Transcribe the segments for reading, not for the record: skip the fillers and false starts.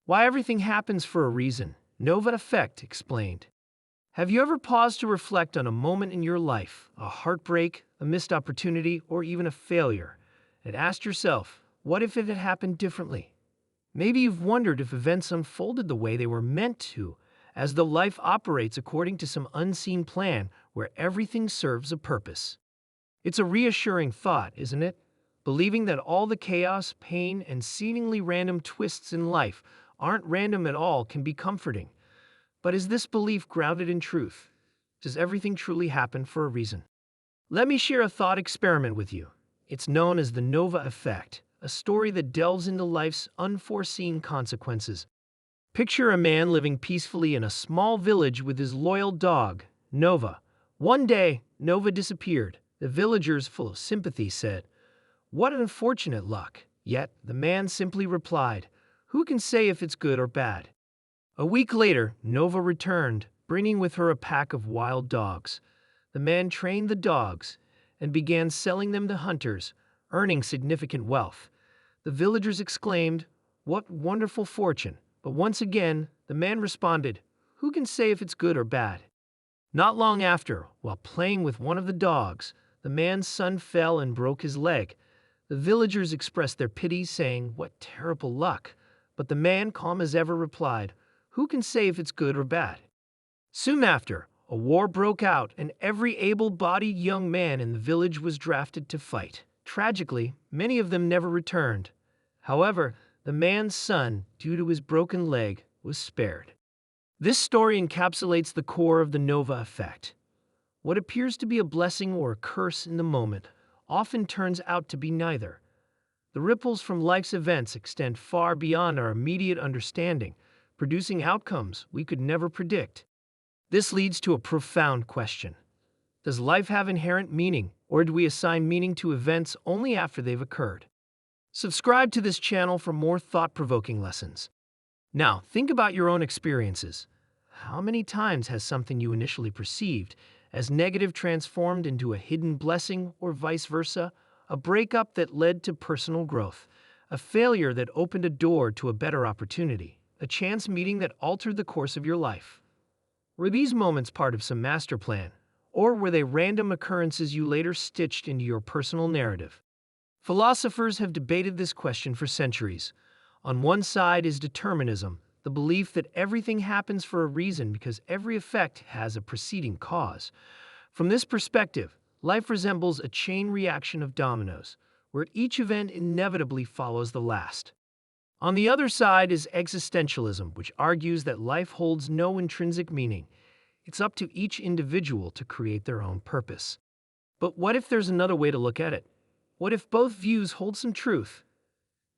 Why everything happens for a reason. Nova Effect explained. Have you ever paused to reflect on a moment in your life, a heartbreak, a missed opportunity, or even a failure, and asked yourself, what if it had happened differently? Maybe you've wondered if events unfolded the way they were meant to, as though life operates according to some unseen plan where everything serves a purpose. It's a reassuring thought, isn't it? Believing that all the chaos, pain, and seemingly random twists in life aren't random at all can be comforting. But is this belief grounded in truth? Does everything truly happen for a reason? Let me share a thought experiment with you. It's known as the Nova Effect, a story that delves into life's unforeseen consequences. Picture a man living peacefully in a small village with his loyal dog, Nova. One day, Nova disappeared. The villagers, full of sympathy, said, "What unfortunate luck." Yet, the man simply replied, "Who can say if it's good or bad?" A week later, Nova returned, bringing with her a pack of wild dogs. The man trained the dogs and began selling them to hunters, earning significant wealth. The villagers exclaimed, "What wonderful fortune!" But once again, the man responded, "Who can say if it's good or bad?" Not long after, while playing with one of the dogs, the man's son fell and broke his leg. The villagers expressed their pity, saying, "What terrible luck!" But the man, calm as ever, replied, "Who can say if it's good or bad?" Soon after, a war broke out, and every able-bodied young man in the village was drafted to fight. Tragically, many of them never returned. However, the man's son, due to his broken leg, was spared. This story encapsulates the core of the Nova Effect. What appears to be a blessing or a curse in the moment often turns out to be neither. The ripples from life's events extend far beyond our immediate understanding, producing outcomes we could never predict. This leads to a profound question. Does life have inherent meaning, or do we assign meaning to events only after they've occurred? Subscribe to this channel for more thought-provoking lessons. Now, think about your own experiences. How many times has something you initially perceived as negative transformed into a hidden blessing, or vice versa? A breakup that led to personal growth, a failure that opened a door to a better opportunity, a chance meeting that altered the course of your life. Were these moments part of some master plan, or were they random occurrences you later stitched into your personal narrative? Philosophers have debated this question for centuries. On one side is determinism, the belief that everything happens for a reason because every effect has a preceding cause. From this perspective, life resembles a chain reaction of dominoes, where each event inevitably follows the last. On the other side is existentialism, which argues that life holds no intrinsic meaning. It's up to each individual to create their own purpose. But what if there's another way to look at it? What if both views hold some truth?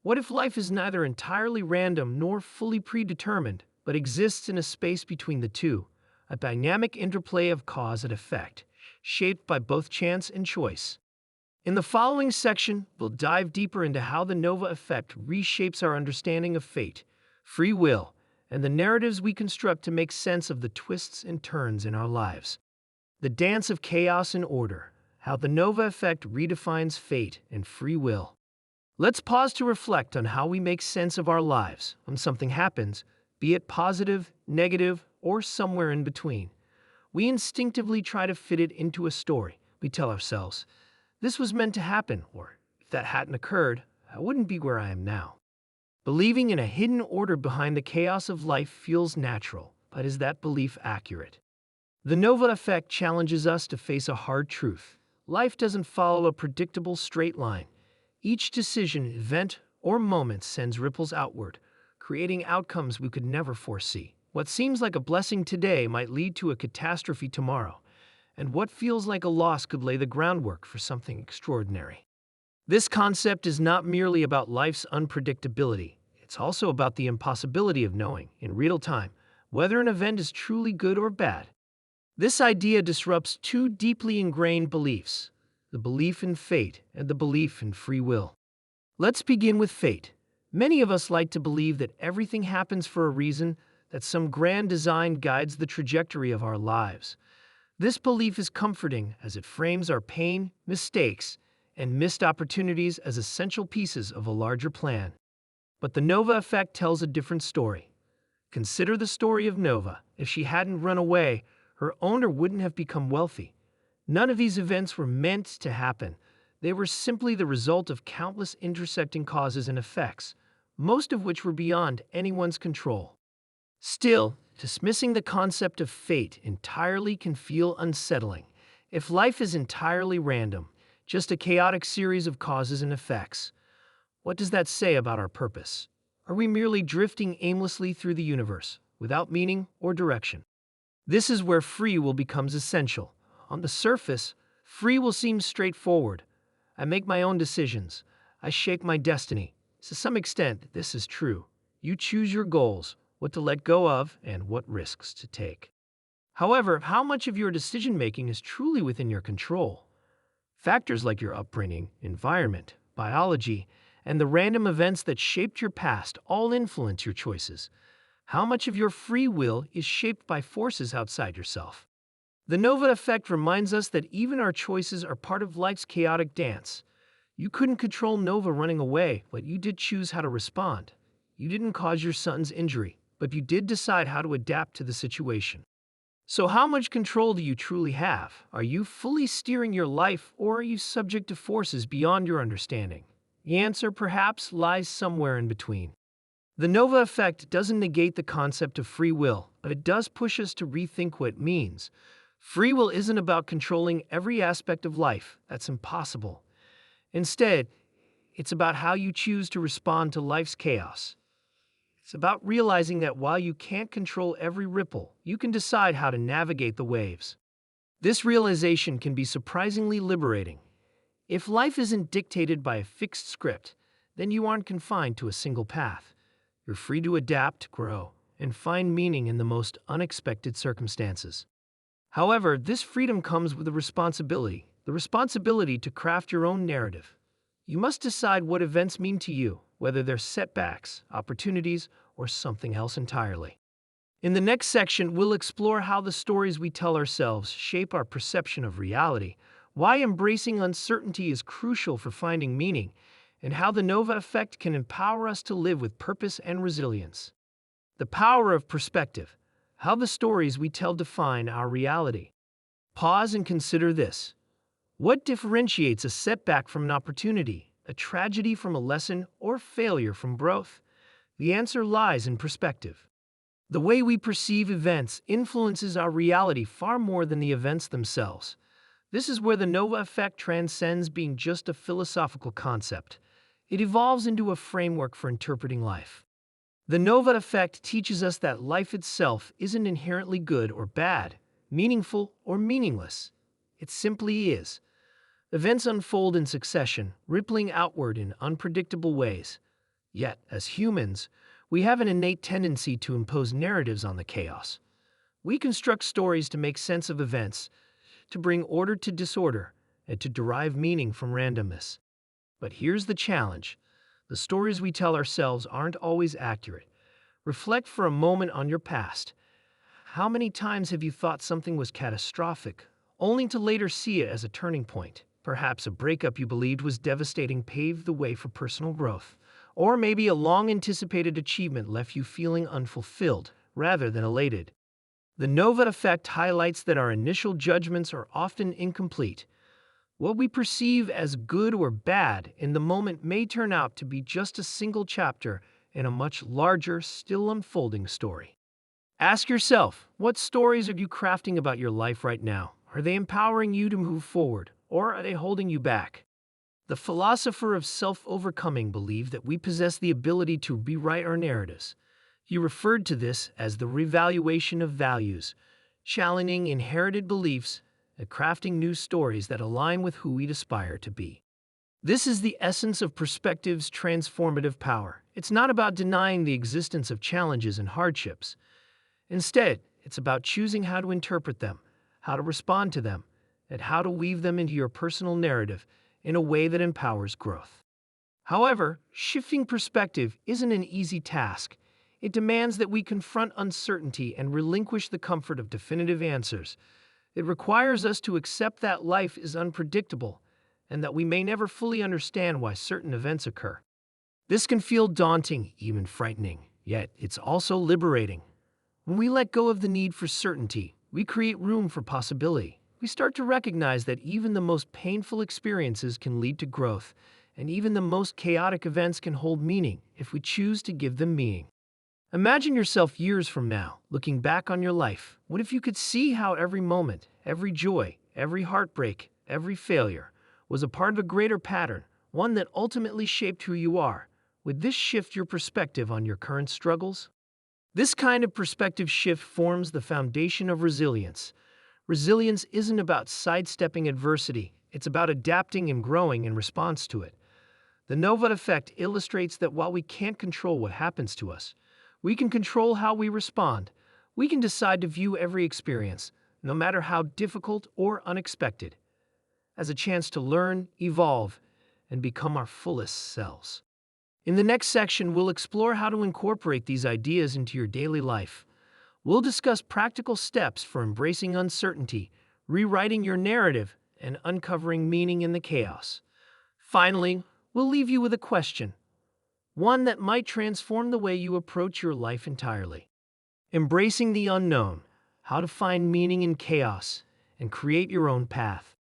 What if life is neither entirely random nor fully predetermined, but exists in a space between the two, a dynamic interplay of cause and effect, shaped by both chance and choice? In the following section, we'll dive deeper into how the Nova Effect reshapes our understanding of fate, free will, and the narratives we construct to make sense of the twists and turns in our lives. The dance of chaos and order, how the Nova Effect redefines fate and free will. Let's pause to reflect on how we make sense of our lives when something happens, be it positive, negative, or somewhere in between. We instinctively try to fit it into a story. We tell ourselves, "This was meant to happen," or "If that hadn't occurred, I wouldn't be where I am now." Believing in a hidden order behind the chaos of life feels natural, but is that belief accurate? The Nova Effect challenges us to face a hard truth. Life doesn't follow a predictable straight line. Each decision, event, or moment sends ripples outward, creating outcomes we could never foresee. What seems like a blessing today might lead to a catastrophe tomorrow, and what feels like a loss could lay the groundwork for something extraordinary. This concept is not merely about life's unpredictability. It's also about the impossibility of knowing, in real time, whether an event is truly good or bad. This idea disrupts two deeply ingrained beliefs: the belief in fate and the belief in free will. Let's begin with fate. Many of us like to believe that everything happens for a reason, that some grand design guides the trajectory of our lives. This belief is comforting as it frames our pain, mistakes, and missed opportunities as essential pieces of a larger plan. But the Nova effect tells a different story. Consider the story of Nova. If she hadn't run away, her owner wouldn't have become wealthy. None of these events were meant to happen. They were simply the result of countless intersecting causes and effects, most of which were beyond anyone's control. Still, dismissing the concept of fate entirely can feel unsettling. If life is entirely random, just a chaotic series of causes and effects, what does that say about our purpose? Are we merely drifting aimlessly through the universe, without meaning or direction? This is where free will becomes essential. On the surface, free will seems straightforward. I make my own decisions. I shape my destiny. To some extent, this is true. You choose your goals, what to let go of, and what risks to take. However, how much of your decision-making is truly within your control? Factors like your upbringing, environment, biology, and the random events that shaped your past all influence your choices. How much of your free will is shaped by forces outside yourself? The Nova effect reminds us that even our choices are part of life's chaotic dance. You couldn't control Nova running away, but you did choose how to respond. You didn't cause your son's injury, but you did decide how to adapt to the situation. So how much control do you truly have? Are you fully steering your life, or are you subject to forces beyond your understanding? The answer perhaps lies somewhere in between. The Nova effect doesn't negate the concept of free will, but it does push us to rethink what it means. Free will isn't about controlling every aspect of life. That's impossible. Instead, it's about how you choose to respond to life's chaos. It's about realizing that while you can't control every ripple, you can decide how to navigate the waves. This realization can be surprisingly liberating. If life isn't dictated by a fixed script, then you aren't confined to a single path. You're free to adapt, grow, and find meaning in the most unexpected circumstances. However, this freedom comes with a responsibility, the responsibility to craft your own narrative. You must decide what events mean to you, whether they're setbacks, opportunities, or something else entirely. In the next section, we'll explore how the stories we tell ourselves shape our perception of reality, why embracing uncertainty is crucial for finding meaning, and how the Nova effect can empower us to live with purpose and resilience. The power of perspective, how the stories we tell define our reality. Pause and consider this. What differentiates a setback from an opportunity, a tragedy from a lesson, or failure from growth? The answer lies in perspective. The way we perceive events influences our reality far more than the events themselves. This is where the Nova effect transcends being just a philosophical concept. It evolves into a framework for interpreting life. The Nova effect teaches us that life itself isn't inherently good or bad, meaningful or meaningless. It simply is. Events unfold in succession, rippling outward in unpredictable ways. Yet, as humans, we have an innate tendency to impose narratives on the chaos. We construct stories to make sense of events, to bring order to disorder, and to derive meaning from randomness. But here's the challenge. The stories we tell ourselves aren't always accurate. Reflect for a moment on your past. How many times have you thought something was catastrophic, only to later see it as a turning point? Perhaps a breakup you believed was devastating paved the way for personal growth. Or maybe a long-anticipated achievement left you feeling unfulfilled rather than elated. The Nova effect highlights that our initial judgments are often incomplete. What we perceive as good or bad in the moment may turn out to be just a single chapter in a much larger, still unfolding story. Ask yourself, what stories are you crafting about your life right now? Are they empowering you to move forward, or are they holding you back? The philosopher of self-overcoming believed that we possess the ability to rewrite our narratives. He referred to this as the revaluation of values, challenging inherited beliefs and crafting new stories that align with who we aspire to be. This is the essence of perspective's transformative power. It's not about denying the existence of challenges and hardships. Instead, it's about choosing how to interpret them, how to respond to them, and how to weave them into your personal narrative in a way that empowers growth. However, shifting perspective isn't an easy task. It demands that we confront uncertainty and relinquish the comfort of definitive answers. It requires us to accept that life is unpredictable and that we may never fully understand why certain events occur. This can feel daunting, even frightening, yet it's also liberating. When we let go of the need for certainty, we create room for possibility. We start to recognize that even the most painful experiences can lead to growth, and even the most chaotic events can hold meaning if we choose to give them meaning. Imagine yourself years from now, looking back on your life. What if you could see how every moment, every joy, every heartbreak, every failure was a part of a greater pattern, one that ultimately shaped who you are? Would this shift your perspective on your current struggles? This kind of perspective shift forms the foundation of resilience. Resilience isn't about sidestepping adversity, it's about adapting and growing in response to it. The Nova effect illustrates that while we can't control what happens to us, we can control how we respond. We can decide to view every experience, no matter how difficult or unexpected, as a chance to learn, evolve, and become our fullest selves. In the next section, we'll explore how to incorporate these ideas into your daily life. We'll discuss practical steps for embracing uncertainty, rewriting your narrative, and uncovering meaning in the chaos. Finally, we'll leave you with a question, one that might transform the way you approach your life entirely. Embracing the unknown, how to find meaning in chaos and create your own path.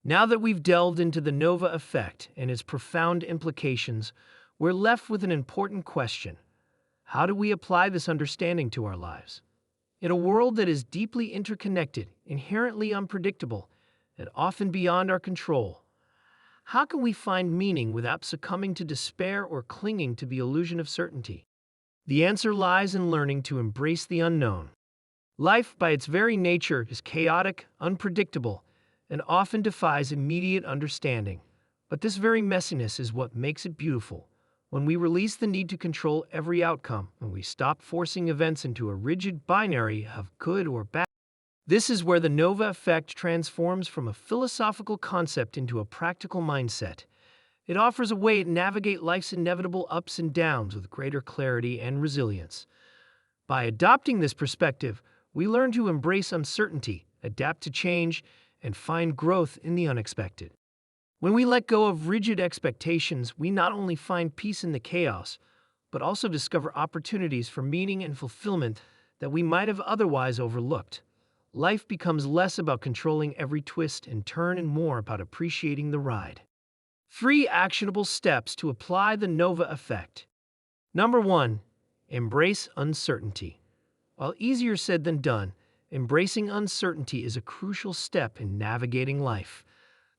Now that we've delved into the Nova effect and its profound implications, we're left with an important question. How do we apply this understanding to our lives? In a world that is deeply interconnected, inherently unpredictable, and often beyond our control, how can we find meaning without succumbing to despair or clinging to the illusion of certainty? The answer lies in learning to embrace the unknown. Life, by its very nature, is chaotic, unpredictable, and often defies immediate understanding. But this very messiness is what makes it beautiful. When we release the need to control every outcome, when we stop forcing events into a rigid binary of good or bad, this is where the Nova effect transforms from a philosophical concept into a practical mindset. It offers a way to navigate life's inevitable ups and downs with greater clarity and resilience. By adopting this perspective, we learn to embrace uncertainty, adapt to change, and find growth in the unexpected. When we let go of rigid expectations, we not only find peace in the chaos, but also discover opportunities for meaning and fulfillment that we might have otherwise overlooked. Life becomes less about controlling every twist and turn and more about appreciating the ride. 3 actionable steps to apply the Nova effect. Number 1. Embrace uncertainty. While easier said than done, embracing uncertainty is a crucial step in navigating life.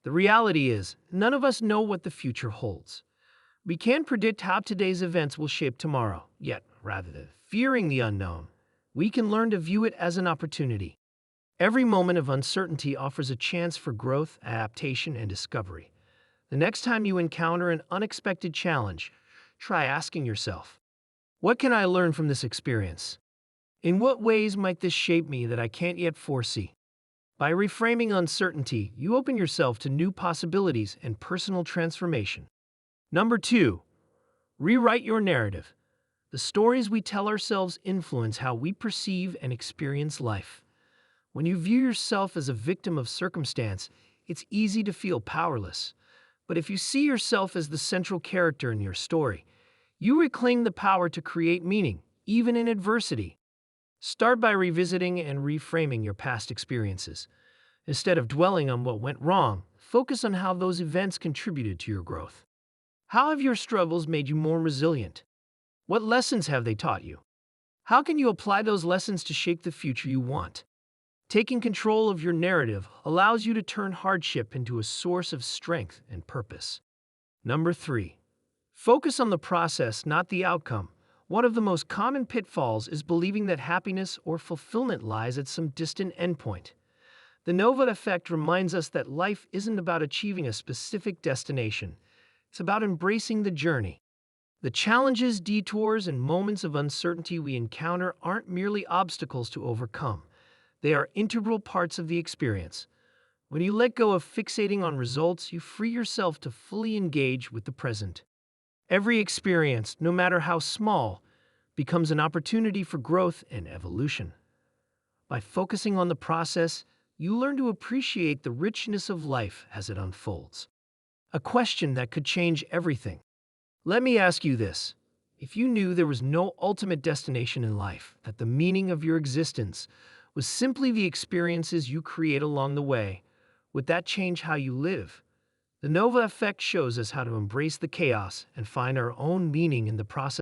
The reality is, none of us know what the future holds. We can't predict how today's events will shape tomorrow, yet, rather than fearing the unknown, we can learn to view it as an opportunity. Every moment of uncertainty offers a chance for growth, adaptation, and discovery. The next time you encounter an unexpected challenge, try asking yourself, what can I learn from this experience? In what ways might this shape me that I can't yet foresee? By reframing uncertainty, you open yourself to new possibilities and personal transformation. Number 2. Rewrite your narrative. The stories we tell ourselves influence how we perceive and experience life. When you view yourself as a victim of circumstance, it's easy to feel powerless. But if you see yourself as the central character in your story, you reclaim the power to create meaning, even in adversity. Start by revisiting and reframing your past experiences. Instead of dwelling on what went wrong, focus on how those events contributed to your growth. How have your struggles made you more resilient? What lessons have they taught you? How can you apply those lessons to shape the future you want? Taking control of your narrative allows you to turn hardship into a source of strength and purpose. Number 3. Focus on the process, not the outcome. One of the most common pitfalls is believing that happiness or fulfillment lies at some distant endpoint. The Nova effect reminds us that life isn't about achieving a specific destination. It's about embracing the journey. The challenges, detours, and moments of uncertainty we encounter aren't merely obstacles to overcome. They are integral parts of the experience. When you let go of fixating on results, you free yourself to fully engage with the present. Every experience, no matter how small, becomes an opportunity for growth and evolution. By focusing on the process, you learn to appreciate the richness of life as it unfolds. A question that could change everything. Let me ask you this. If you knew there was no ultimate destination in life, that the meaning of your existence was simply the experiences you create along the way, would that change how you live? The Nova effect shows us how to embrace the chaos and find our own meaning in the process.